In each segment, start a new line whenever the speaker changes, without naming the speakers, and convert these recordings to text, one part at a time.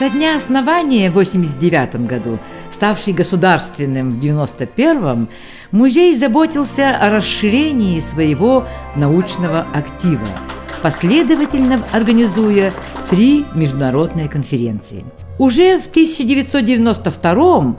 Со дня основания в 1989 году, ставший государственным в 1991, музей заботился о расширении своего научного актива, последовательно организуя 3 международные конференции. Уже в 1992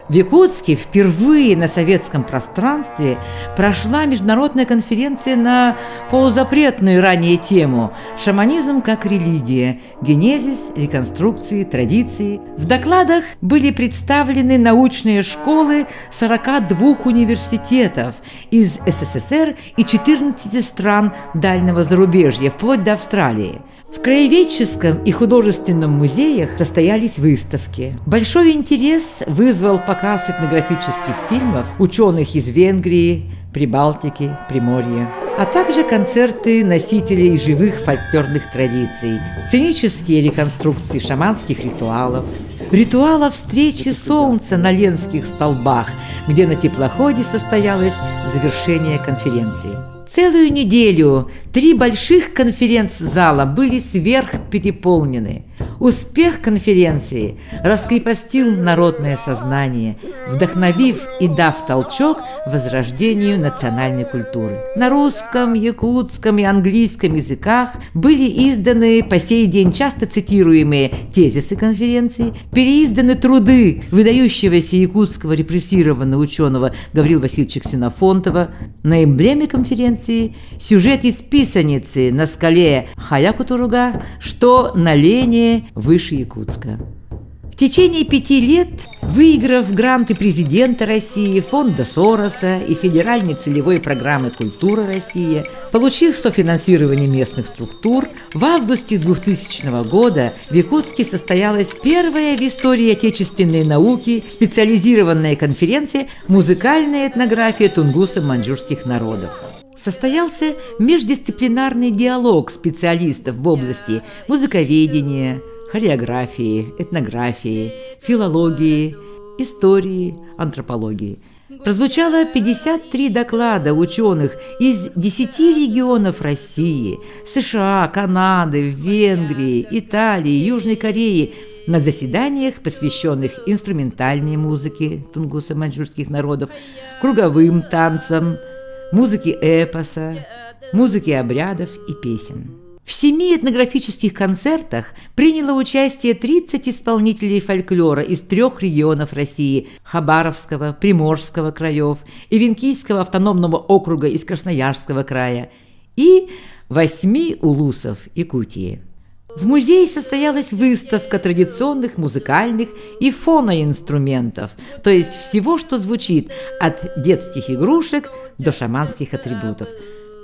в Якутске впервые на советском пространстве прошла международная конференция на полузапретную ранее тему «Шаманизм как религия. Генезис, реконструкции, традиции». В докладах были представлены научные школы 42 университетов из СССР и 14 стран дальнего зарубежья, вплоть до Австралии. В краеведческом и художественном музеях состоялись выставки. Большой интерес вызвал показ этнографических фильмов ученых из Венгрии, Прибалтики, Приморья, а также концерты носителей живых фольклорных традиций, сценические реконструкции шаманских ритуалов встречи солнца на Ленских столбах, где на теплоходе состоялось завершение конференции. Целую неделю 3 больших конференц-зала были сверхпереполнены. Успех конференции раскрепостил народное сознание, вдохновив и дав толчок возрождению национальной культуры. На русском, якутском и английском языках были изданы по сей день часто цитируемые тезисы конференции, переизданы труды выдающегося якутского репрессированного ученого Гаврила Васильевича Ксенофонтова. На эмблеме конференции сюжет из писаницы на скале Хаякутуруга, что на Лене выше Якутска. В течение 5 лет, выиграв гранты президента России, фонда Сороса и федеральной целевой программы «Культура Россия», получив софинансирование местных структур, в августе 2000 года в Якутске состоялась первая в истории отечественной науки специализированная конференция «Музыкальная этнография тунгусо-маньчжурских народов». Состоялся междисциплинарный диалог специалистов в области музыковедения, хореографии, этнографии, филологии, истории, антропологии. Прозвучало 53 доклада ученых из 10 регионов России, США, Канады, Венгрии, Италии, Южной Кореи на заседаниях, посвященных инструментальной музыке тунгусо-маньчжурских народов, круговым танцам, музыке эпоса, музыке обрядов и песен. В 7 этнографических концертах приняло участие 30 исполнителей фольклора из 3 регионов России – Хабаровского, Приморского краев, Ивенкийского автономного округа из Красноярского края и 8 улусов Якутии. В музее состоялась выставка традиционных музыкальных и фоноинструментов, то есть всего, что звучит, от детских игрушек до шаманских атрибутов.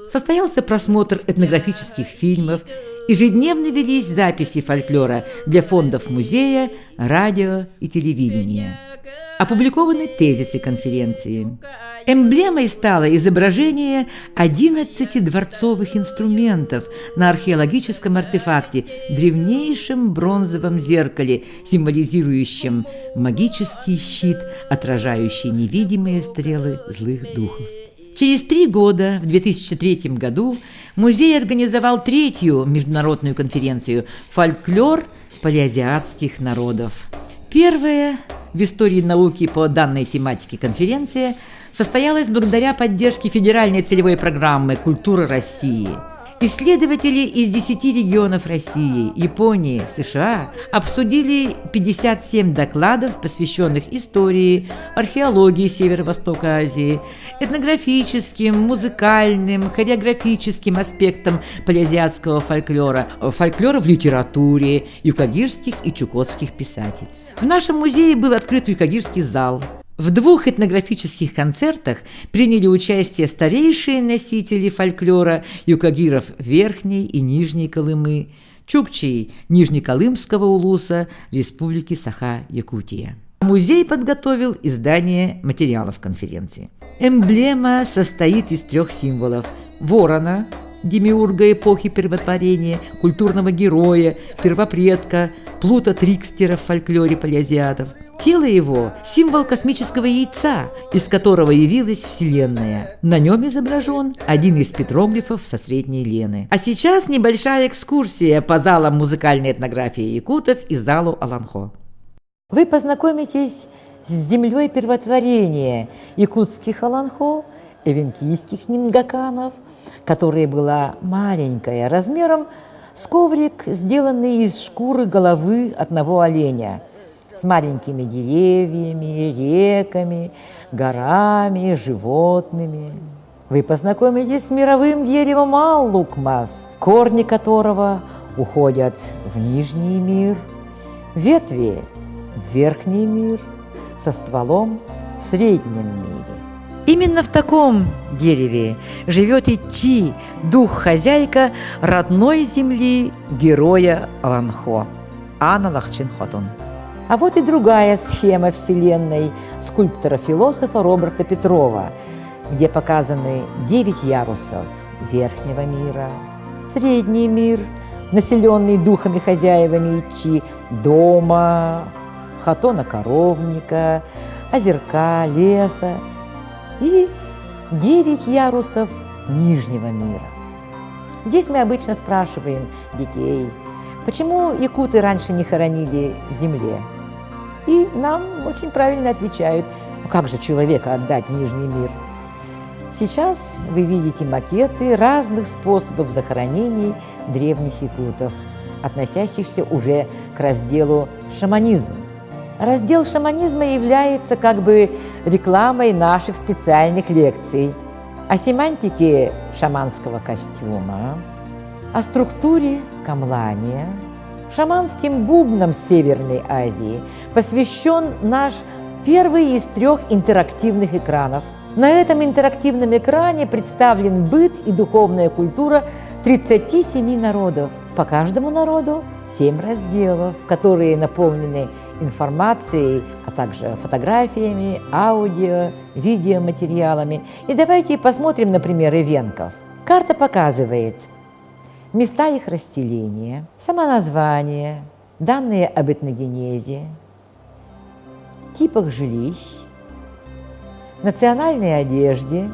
Состоялся просмотр этнографических фильмов, ежедневно велись записи фольклора для фондов музея, радио и телевидения. Опубликованы тезисы конференции. Эмблемой стало изображение 11 дворцовых инструментов на археологическом артефакте, древнейшем бронзовом зеркале, символизирующем магический щит, отражающий невидимые стрелы злых духов. Через 3 года, в 2003 году, музей организовал 3-ю международную конференцию «Фольклор полиазиатских народов». Первая в истории науки по данной тематике конференция состоялась благодаря поддержке федеральной целевой программы «Культура России». Исследователи из 10 регионов России, Японии, США обсудили 57 докладов, посвященных истории, археологии Северо-Востока Азии, этнографическим, музыкальным, хореографическим аспектам полиазиатского фольклора, фольклора в литературе, юкагирских и чукотских писателей. В нашем музее был открыт юкагирский зал. В 2 этнографических концертах приняли участие старейшие носители фольклора юкагиров Верхней и Нижней Колымы, чукчей Нижнеколымского улуса Республики Саха-Якутия. Музей подготовил издание материалов конференции. Эмблема состоит из 3 символов: ворона, демиурга эпохи первотворения, культурного героя, первопредка, плута-трикстера в фольклоре полиазиатов, Тело его – символ космического яйца, из которого явилась Вселенная. На нем изображен один из петроглифов со Средней Лены. А сейчас небольшая экскурсия по залам музыкальной этнографии якутов и залу Аланхо. Вы познакомитесь с землей первотворения якутских Аланхо, эвенкийских нингаканов, которая была маленькая, размером с коврик, сделанный из шкуры головы одного оленя, с маленькими деревьями, реками, горами, животными. Вы познакомитесь с мировым деревом Аллукмас, корни которого уходят в Нижний мир, ветви в Верхний мир, со стволом в Среднем мире. Именно в таком дереве живет Ичи, дух-хозяйка родной земли героя Аланхо, Ана Лахчин-Хотун. А вот и другая схема Вселенной скульптора-философа Роберта Петрова, где показаны 9 ярусов Верхнего мира, Средний мир, населенный духами-хозяевами Ичи, дома, хатона-коровника, озерка, леса, и 9 ярусов Нижнего мира. Здесь мы обычно спрашиваем детей, почему якуты раньше не хоронили в земле? И нам очень правильно отвечают, как же человека отдать в Нижний мир? Сейчас вы видите макеты разных способов захоронений древних якутов, относящихся уже к разделу шаманизм. Раздел шаманизма является как бы рекламой наших специальных лекций о семантике шаманского костюма, о структуре камлания, шаманским бубнам Северной Азии посвящен наш первый из 3 интерактивных экранов. На этом интерактивном экране представлен быт и духовная культура 37 народов. По каждому народу 7 разделов, которые наполнены информацией, а также фотографиями, аудио, видеоматериалами. И давайте посмотрим на примеры венков. Карта показывает места их расселения, самоназвание, данные об этногенезе, типах жилищ, национальной одежде,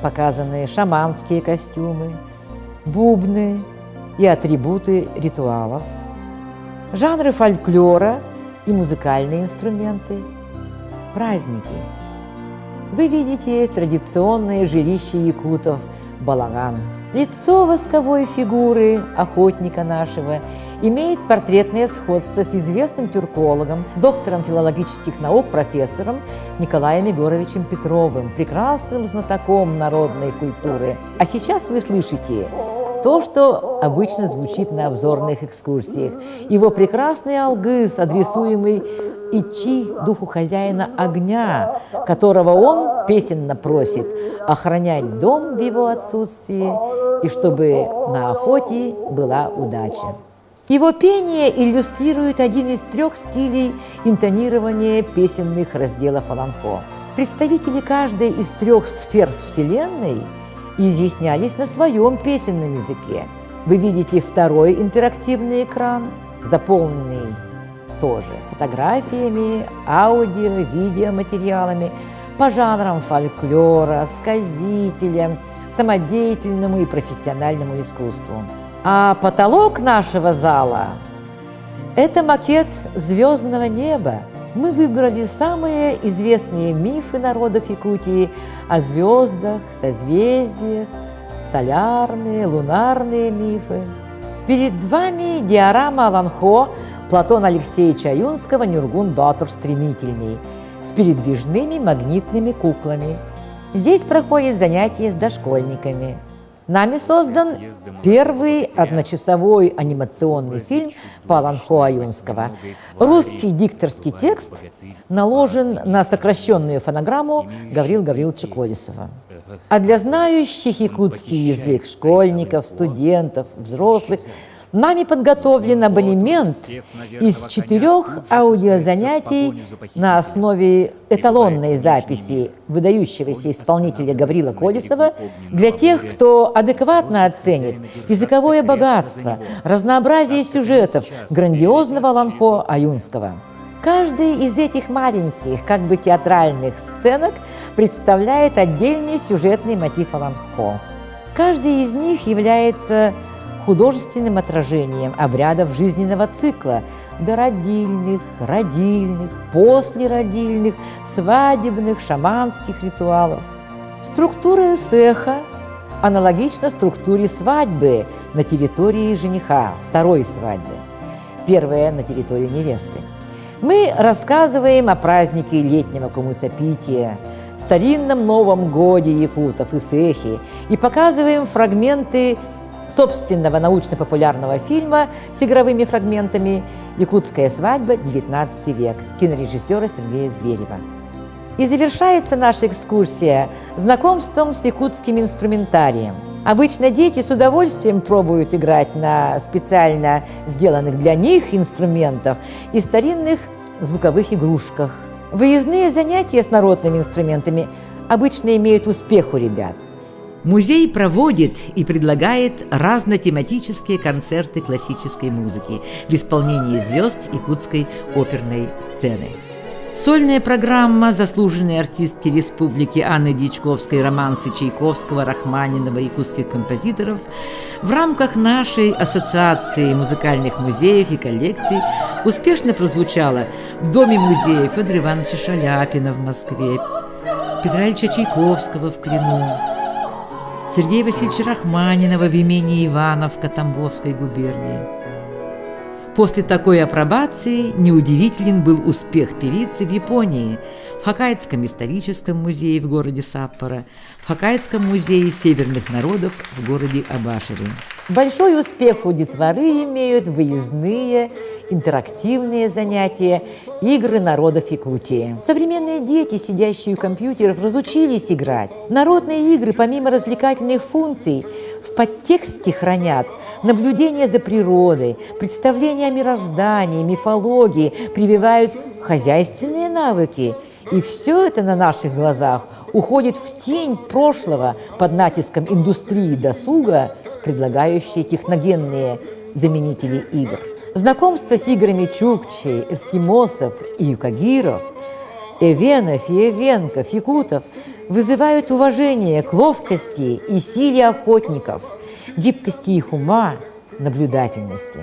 показаны шаманские костюмы, бубны и атрибуты ритуалов, жанры фольклора и музыкальные инструменты, праздники. Вы видите традиционное жилище якутов – балаган. Лицо восковой фигуры охотника нашего имеет портретное сходство с известным тюркологом, доктором филологических наук, профессором Николаем Егоровичем Петровым, прекрасным знатоком народной культуры. А сейчас вы слышите то, что обычно звучит на обзорных экскурсиях. Его прекрасный алгыз, адресуемый Ичи, духу хозяина огня, которого он песенно просит охранять дом в его отсутствие и чтобы на охоте была удача. Его пение иллюстрирует один из 3 стилей интонирования песенных разделов Аланхо. Представители каждой из 3 сфер Вселенной изъяснялись на своем песенном языке. Вы видите 2-й интерактивный экран, заполненный тоже фотографиями, аудио, видеоматериалами по жанрам фольклора, сказителям, самодеятельному и профессиональному искусству. А потолок нашего зала – это макет звездного неба. Мы выбрали самые известные мифы народов Якутии о звездах, созвездиях, солярные, лунарные мифы. Перед вами диорама Аланхо Платона Алексеевича Аюнского «Нюргун-Батор стремительный» с передвижными магнитными куклами. Здесь проходят занятия с дошкольниками. Нами создан первый одночасовой анимационный фильм по Аланхо Аюнского. Русский дикторский текст наложен на сокращенную фонограмму Гаврила Гавриловича Колесова. А для знающих якутский язык школьников, студентов, взрослых нами подготовлен абонемент из 4 аудиозанятий на основе эталонной записи выдающегося исполнителя Гаврила Колесова для тех, кто адекватно оценит языковое богатство, разнообразие сюжетов грандиозного Аланхо Аюнского. Каждая из этих маленьких, как бы театральных сценок представляет отдельный сюжетный мотив Алан-Хо. Каждый из них является художественным отражением обрядов жизненного цикла дородильных, родильных, послеродильных, свадебных, шаманских ритуалов. Структура эсэха аналогична структуре свадьбы на территории жениха, второй свадьбы, первая на территории невесты. Мы рассказываем о празднике летнего кумысопития, старинном Новом годе якутов эсэхи и показываем фрагменты собственного научно-популярного фильма с игровыми фрагментами «Якутская свадьба. XIX век» кинорежиссера Сергея Зверева. И завершается наша экскурсия знакомством с якутским инструментарием. Обычно дети с удовольствием пробуют играть на специально сделанных для них инструментах и старинных звуковых игрушках. Выездные занятия с народными инструментами обычно имеют успех у ребят. Музей проводит и предлагает разнотематические концерты классической музыки в исполнении звезд якутской оперной сцены. Сольная программа заслуженной артистки республики Анны Дьячковской, романсы Чайковского, Рахманинова, якутских композиторов в рамках нашей ассоциации музыкальных музеев и коллекций успешно прозвучала в Доме-музея Федора Ивановича Шаляпина в Москве, Петра Ильича Чайковского в Клину, Сергея Васильевича Рахманинова в имении Ивановка Тамбовской губернии. После такой апробации неудивителен был успех певицы в Японии, в Хоккайдском историческом музее в городе Саппоро, в Хоккайдском музее северных народов в городе Абашири. Большой успех у детворы имеют выездные интерактивные занятия, игры народов Якутии. Современные дети, сидящие у компьютеров, разучились играть. Народные игры, помимо развлекательных функций, в подтексте хранят наблюдение за природой, представление о мироздании, мифологии, прививают хозяйственные навыки. И все это на наших глазах уходит в тень прошлого под натиском индустрии досуга, предлагающей техногенные заменители игр. Знакомство с играми чукчей, эскимосов и юкагиров, эвенов и эвенков, якутов вызывают уважение к ловкости и силе охотников, гибкости их ума, наблюдательности.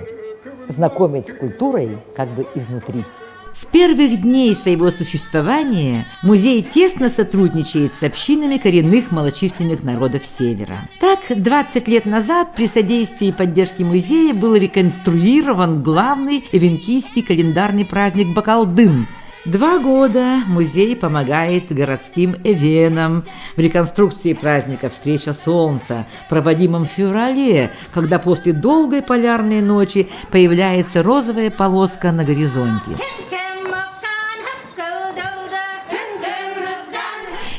Знакомить с культурой как бы изнутри. С первых дней своего существования музей тесно сотрудничает с общинами коренных малочисленных народов Севера. Так, 20 лет назад при содействии и поддержке музея был реконструирован главный эвенкийский календарный праздник Бакалдын. 2 года музей помогает городским эвенам в реконструкции праздника «Встреча солнца», проводимом в феврале, когда после долгой полярной ночи появляется розовая полоска на горизонте.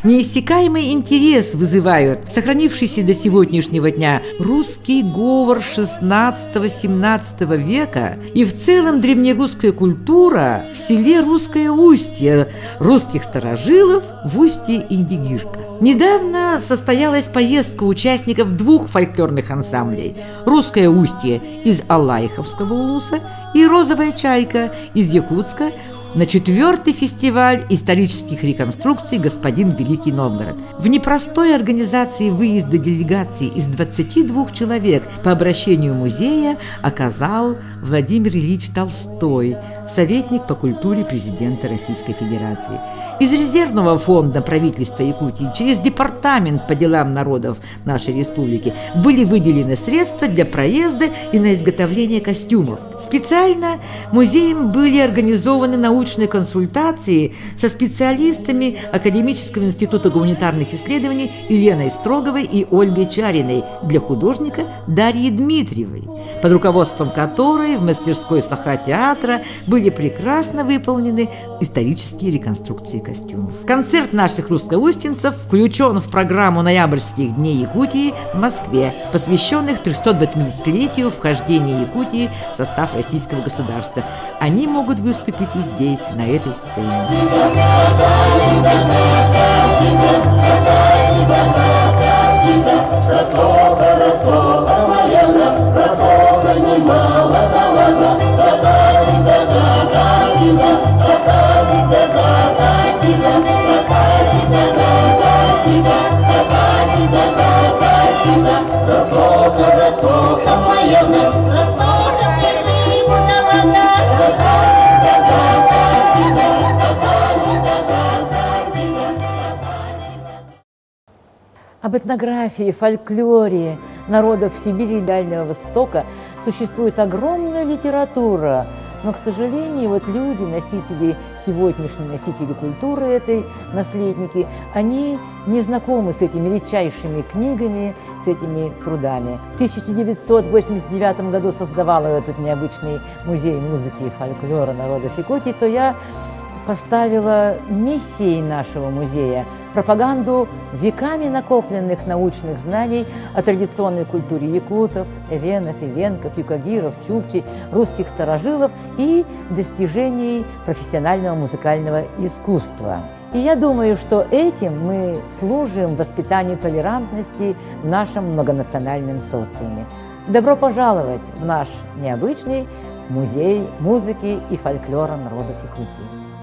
Неиссякаемый интерес вызывают сохранившийся до сегодняшнего дня русский говор XVI-XVII века и в целом древнерусская культура в селе Русское Устье русских старожилов в устье Индигирка. Недавно состоялась поездка участников 2 фольклорных ансамблей «Русское Устье» из Аллаиховского улуса и «Розовая чайка» из Якутска на 4-й фестиваль исторических реконструкций «Господин Великий Новгород». В непростой организации выезда делегаций из 22 человек по обращению музея оказал Владимир Ильич Толстой, советник по культуре президента Российской Федерации. Из резервного фонда правительства Якутии через Департамент по делам народов нашей республики были выделены средства для проезда и на изготовление костюмов. Специально музеем были организованы научные консультации со специалистами Академического института гуманитарных исследований Еленой Строговой и Ольгой Чариной для художника Дарьи Дмитриевой, под руководством которой в мастерской Саха-театра были прекрасно выполнены исторические реконструкции костюмов. Концерт наших русскоустинцев включен в программу ноябрьских дней Якутии в Москве, посвященных 380-летию вхождения Якутии в состав российского государства. Они могут выступить и здесь, на этой сцене.
Немало, этнографии, фольклоре народов Сибири и Дальнего Востока существует огромная литература. Но, к сожалению, вот люди, носители, сегодняшние носители культуры этой, наследники, они не знакомы с этими редчайшими книгами, с этими трудами. В 1989 году создавала этот необычный музей музыки и фольклора народов Якутии, то я поставила миссией нашего музея пропаганду веками накопленных научных знаний о традиционной культуре якутов, эвенов, ивенков, юкагиров, чукчей, русских старожилов и достижений профессионального музыкального искусства. И я думаю, что этим мы служим воспитанию толерантности в нашем многонациональном социуме. Добро пожаловать в наш необычный музей музыки и фольклора народов Якутии.